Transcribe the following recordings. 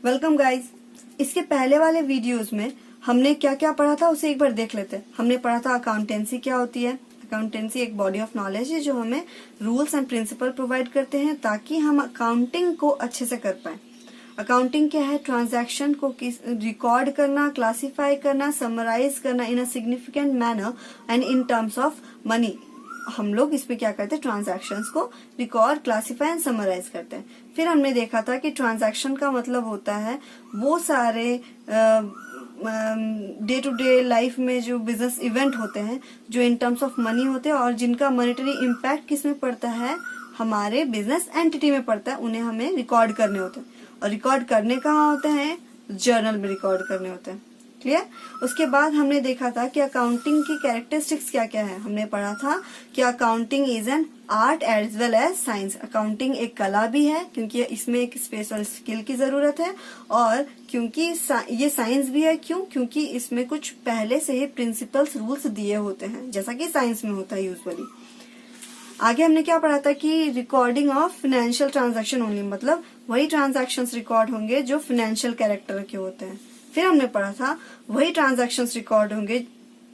Welcome guys. इसके पहले वाले वीडियोस में हमने क्या क्या पढ़ा था उसे एक बार देख लेते हैं। हमने पढ़ा था अकाउंटेंसी क्या होती है। अकाउंटेंसी एक बॉडी ऑफ नॉलेज है जो हमें रूल्स एंड प्रिंसिपल प्रोवाइड करते हैं ताकि हम अकाउंटिंग को अच्छे से कर पाए। अकाउंटिंग क्या है? ट्रांजैक्शन को रिकॉर्ड करना, क्लासिफाई करना, समराइज करना in a significant manner and in terms of money. हम लोग इसमें क्या करते हैं? ट्रांजैक्शंस को रिकॉर्ड, क्लासिफाई एंड समराइज करते हैं। फिर हमने देखा था कि ट्रांजैक्शन का मतलब होता है वो सारे डे टू डे लाइफ में जो बिजनेस इवेंट होते हैं जो इन टर्म्स ऑफ मनी होते हैं और जिनका मॉनेटरी इम्पैक्ट किस में पड़ता है? हमारे बिजनेस एंटिटी में पड़ता है। उन्हें हमें रिकॉर्ड करने होते हैं और रिकॉर्ड करने कहाँ होते हैं? जर्नल में रिकॉर्ड करने होते हैं। क्लियर? उसके बाद हमने देखा था कि अकाउंटिंग की कैरेक्टरिस्टिक्स क्या क्या है। हमने पढ़ा था कि accounting is an art as well as science. Accounting एक कला भी है क्योंकि इसमें एक स्पेशल स्किल की जरूरत है और क्योंकि ये साइंस भी है। क्यों? क्योंकि इसमें कुछ पहले से ही प्रिंसिपल्स, रूल्स दिए होते हैं जैसा कि साइंस में होता है यूजुअली। आगे हमने क्या पढ़ा था कि recording of financial transaction only, मतलब वही ट्रांजैक्शंस रिकॉर्ड होंगे जो फाइनेंशियल कैरेक्टर के होते हैं। फिर हमने पढ़ा था वही ट्रांजैक्शंस रिकॉर्ड होंगे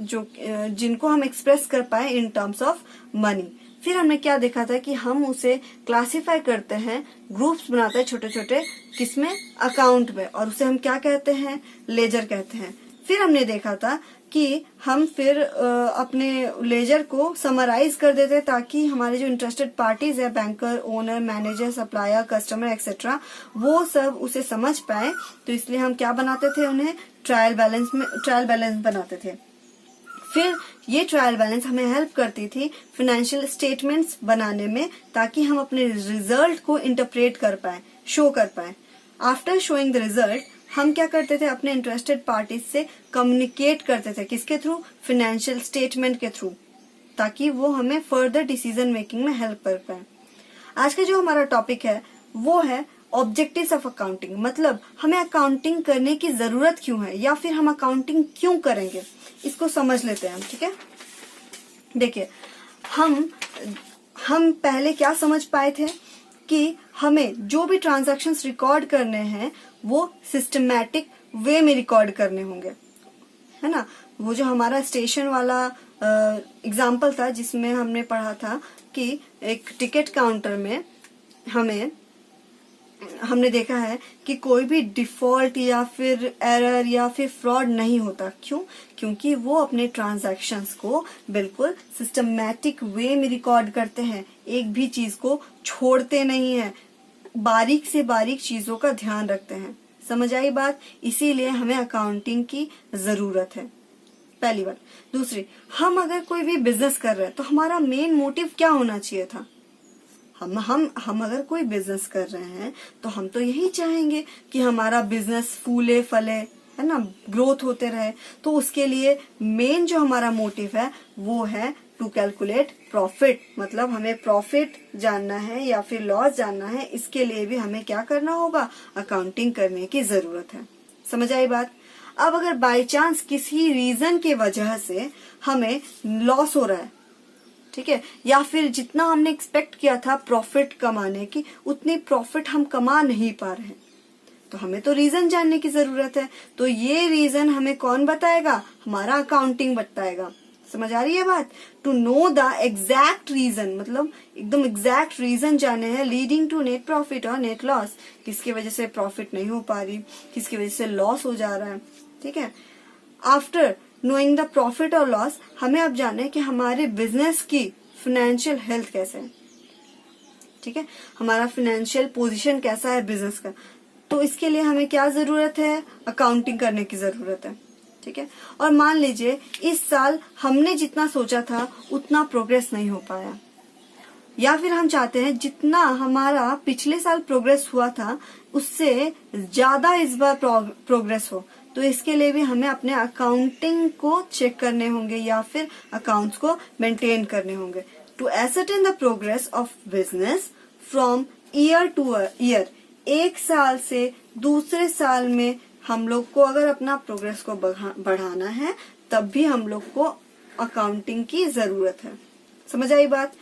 जो जिनको हम एक्सप्रेस कर पाए इन टर्म्स ऑफ मनी। फिर हमने क्या देखा था कि हम उसे क्लासिफाई करते हैं, ग्रुप्स बनाते हैं छोटे छोटे, किसमें? अकाउंट में, और उसे हम क्या कहते हैं? लेजर कहते हैं। फिर हमने देखा था कि हम फिर अपने लेजर को समराइज कर देते हैं ताकि हमारे जो इंटरेस्टेड पार्टीज है, banker, owner, manager, supplier, customer etcetera, वो सब उसे समझ पाए। तो इसलिए हम क्या बनाते थे? उन्हें ट्रायल बैलेंस बनाते थे। फिर ये ट्रायल बैलेंस हमें हेल्प करती थी फाइनेंशियल स्टेटमेंट्स बनाने में ताकि हम अपने रिजल्ट को इंटरप्रेट कर पाए, शो कर पाए। आफ्टर शोइंग द रिजल्ट हम क्या करते थे? अपने इंटरेस्टेड पार्टीज से कम्युनिकेट करते थे। किसके थ्रू? फाइनेंशियल स्टेटमेंट के थ्रू, ताकि वो हमें फर्दर डिसीजन मेकिंग में हेल्प कर पाए। आज का जो हमारा टॉपिक है वो है ऑब्जेक्टिव्स ऑफ अकाउंटिंग, मतलब हमें अकाउंटिंग करने की जरूरत क्यों है या फिर हम अकाउंटिंग क्यों करेंगे, इसको समझ लेते हैं हम। ठीक है, देखिए हम पहले क्या समझ पाए थे कि हमें जो भी ट्रांजैक्शंस रिकॉर्ड करने हैं वो सिस्टमैटिक वे में रिकॉर्ड करने होंगे, है ना। वो जो हमारा स्टेशन वाला एग्जाम्पल था जिसमें हमने पढ़ा था कि एक टिकट काउंटर में हमने देखा है कि कोई भी डिफॉल्ट या फिर एरर या फिर फ्रॉड नहीं होता। क्यों? क्योंकि वो अपने ट्रांजैक्शंस को बिल्कुल सिस्टमैटिक वे में रिकॉर्ड करते हैं, एक भी चीज को छोड़ते नहीं है, बारीक से बारीक चीजों का ध्यान रखते हैं। समझ आई बात? इसीलिए हमें अकाउंटिंग की जरूरत है, पहली बात। दूसरी, हम अगर कोई भी बिजनेस कर रहे हैं तो हमारा मेन मोटिव क्या होना चाहिए था? हम अगर कोई बिजनेस कर रहे हैं तो हम तो यही चाहेंगे कि हमारा बिजनेस फूले फले, है ना, ग्रोथ होते रहे। तो उसके लिए मेन जो हमारा मोटिव है वो है टू कैलकुलेट प्रॉफिट, मतलब हमें प्रॉफिट जानना है या फिर लॉस जानना है। इसके लिए भी हमें क्या करना होगा? अकाउंटिंग करने की जरूरत है। समझ आई बात? अब अगर बाय चांस किसी रीजन की वजह से हमें लॉस हो रहा है, ठीक है, या फिर जितना हमने एक्सपेक्ट किया था प्रॉफिट कमाने की उतनी प्रॉफिट हम कमा नहीं पा रहे हैं, तो हमें तो रीजन जानने की जरूरत है। तो ये रीजन हमें कौन बताएगा? हमारा अकाउंटिंग बताएगा। समझ आ रही है बात? To know the exact reason, मतलब एकदम एग्जैक्ट रीजन जाने हैं लीडिंग टू नेट प्रॉफिट और नेट लॉस, किसकी वजह से प्रॉफिट नहीं हो पा रही, किसकी वजह से लॉस हो जा रहा है। ठीक है, आफ्टर नोइंग द प्रॉफिट और लॉस हमें अब जानना है कि हमारे बिजनेस की फाइनेंशियल हेल्थ कैसे है। ठीक है, हमारा फाइनेंशियल पोजीशन कैसा है बिजनेस का। तो इसके लिए हमें क्या जरूरत है? अकाउंटिंग करने की जरूरत है। ठीक है, और मान लीजिए इस साल हमने जितना सोचा था उतना प्रोग्रेस नहीं हो पाया, या फिर हम चाहते हैं जितना हमारा पिछले साल प्रोग्रेस हुआ था उससे ज्यादा इस बार प्रोग्रेस हो। तो इसके लिए भी हमें अपने अकाउंटिंग को चेक करने होंगे या फिर अकाउंट्स को मेंटेन करने होंगे। To ascertain the progress of business from year to year, एक साल से दूसरे साल में हम लोग को अगर अपना प्रोग्रेस को बढ़ाना है तब भी हम लोग को अकाउंटिंग की जरूरत है। समझ आई बात?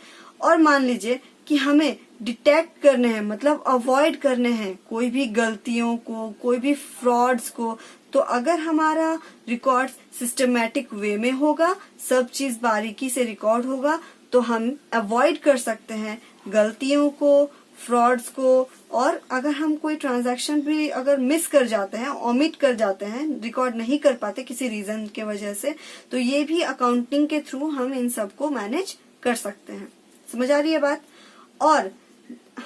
और मान लीजिए कि हमें डिटेक्ट करने हैं, मतलब अवॉइड करने हैं कोई भी गलतियों को, कोई भी फ्रॉड्स को, तो अगर हमारा रिकॉर्ड सिस्टमैटिक वे में होगा, सब चीज बारीकी से रिकॉर्ड होगा, तो हम अवॉइड कर सकते हैं गलतियों को, फ्रॉड्स को। और अगर हम कोई ट्रांजैक्शन भी अगर मिस कर जाते हैं, ओमिट कर जाते हैं, रिकॉर्ड नहीं कर पाते किसी रीजन के वजह से, तो ये भी अकाउंटिंग के थ्रू हम इन सबको मैनेज कर सकते हैं। समझ आ रही है बात? और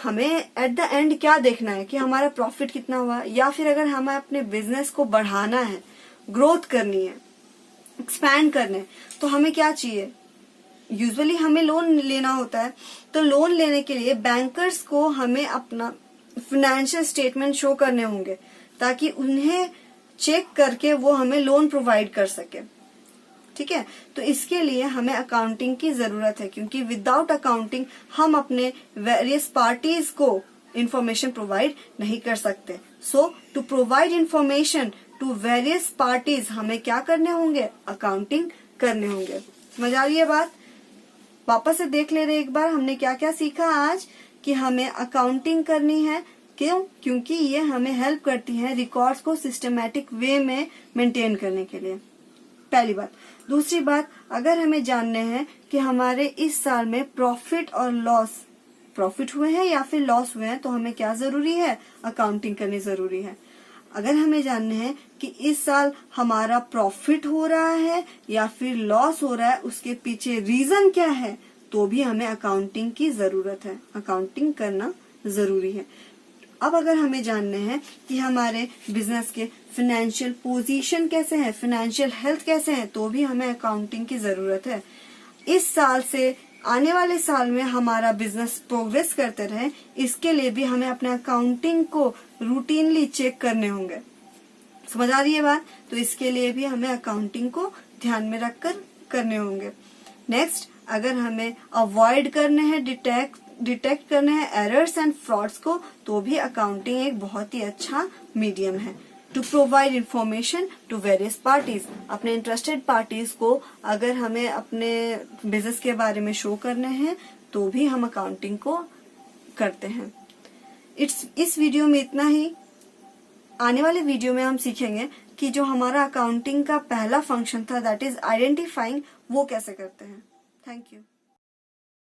हमें एट द एंड क्या देखना है कि हमारा प्रॉफिट कितना हुआ, या फिर अगर हमें अपने बिजनेस को बढ़ाना है, ग्रोथ करनी है, एक्सपैंड करने, तो हमें क्या चाहिए? यूजुअली हमें लोन लेना होता है, तो लोन लेने के लिए बैंकर्स को हमें अपना फाइनेंशियल स्टेटमेंट शो करने होंगे, ताकि उन्हें चेक करके वो हमें लोन प्रोवाइड कर सके। ठीक है, तो इसके लिए हमें अकाउंटिंग की जरूरत है, क्योंकि विदाउट अकाउंटिंग हम अपने वेरियस पार्टीज को इंफॉर्मेशन प्रोवाइड नहीं कर सकते। So to provide information to various parties हमें क्या करने होंगे? अकाउंटिंग करने होंगे। समझ आ रही है बात? वापस से देख ले रहे एक बार, हमने क्या क्या सीखा आज, कि हमें अकाउंटिंग करनी है। क्यों? क्योंकि ये हमें हेल्प करती है रिकॉर्ड्स को सिस्टमैटिक वे में मेंटेन करने के लिए, पहली बात। दूसरी बात, अगर हमें जानने हैं कि हमारे इस साल में प्रॉफिट और लॉस, प्रॉफिट हुए हैं या फिर लॉस हुए हैं, तो हमें क्या जरूरी है? अकाउंटिंग करनी जरूरी है। अगर हमें जानने हैं कि इस साल हमारा प्रॉफिट हो रहा है या फिर लॉस हो रहा है, उसके पीछे रीजन क्या है, तो भी हमें अकाउंटिंग की जरूरत है, अकाउंटिंग करना जरूरी है। अब अगर हमें जानने हैं कि हमारे बिजनेस के फाइनेंशियल पोजीशन कैसे है, फाइनेंशियल हेल्थ कैसे है, तो भी हमें अकाउंटिंग की जरूरत है। इस साल से आने वाले साल में हमारा बिजनेस प्रोग्रेस करते रहे, इसके लिए भी हमें अपने अकाउंटिंग को रूटीनली चेक करने होंगे। समझ आ रही है बात? तो इसके लिए भी हमें अकाउंटिंग को ध्यान में रखकर करने होंगे। नेक्स्ट, अगर हमें अवॉइड करने हैं, डिटेक्ट करने हैं एरर्स एंड फ्रॉड्स को, तो भी अकाउंटिंग एक बहुत ही अच्छा मीडियम है to provide information to various parties. अपने इंटरेस्टेड पार्टीज को अगर हमें अपने बिजनेस के बारे में शो करने हैं, तो भी हम अकाउंटिंग को करते हैं। इस वीडियो में इतना ही। आने वाले वीडियो में हम सीखेंगे कि जो हमारा अकाउंटिंग का पहला फंक्शन था, दैट इज आइडेंटिफाइंग, वो कैसे करते हैं। Thank you.